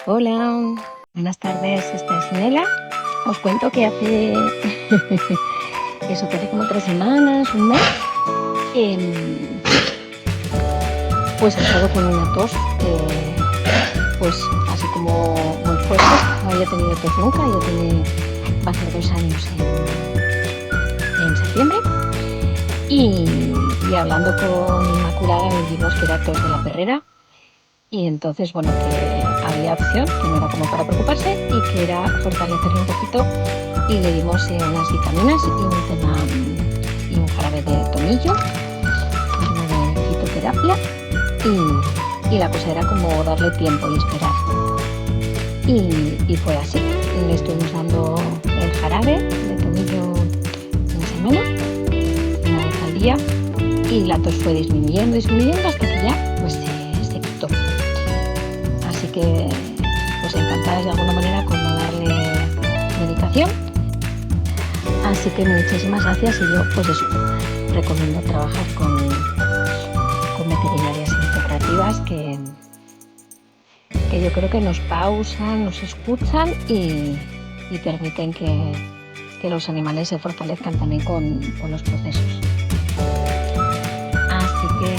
Hola, buenas tardes, esta es Nela. Os cuento que hace eso, que hace como 3 semanas, un mes, em, pues he estado con una tos, pues así como muy fuerte. No había tenido tos nunca, ya tiene, va a hacer 2 años en septiembre. Y hablando con Inmaculada vimos que era tos de la perrera. Y entonces, bueno, que había opción, que no era como para preocuparse y que era fortalecerlo un poquito, y le dimos unas vitaminas y un jarabe de tomillo, uno de fitoterapia, y la cosa era como darle tiempo y esperar. Y fue así, le estuvimos dando el jarabe de tomillo una semana, una vez al día, y la tos fue disminuyendo hasta que ya pues se quitó. Así que pues encantadas de alguna manera con no darle medicación. Así que muchísimas gracias, y yo pues eso, recomiendo trabajar con veterinarias integrativas que yo creo que nos pausan, nos escuchan y permiten que los animales se fortalezcan también con los procesos. Así que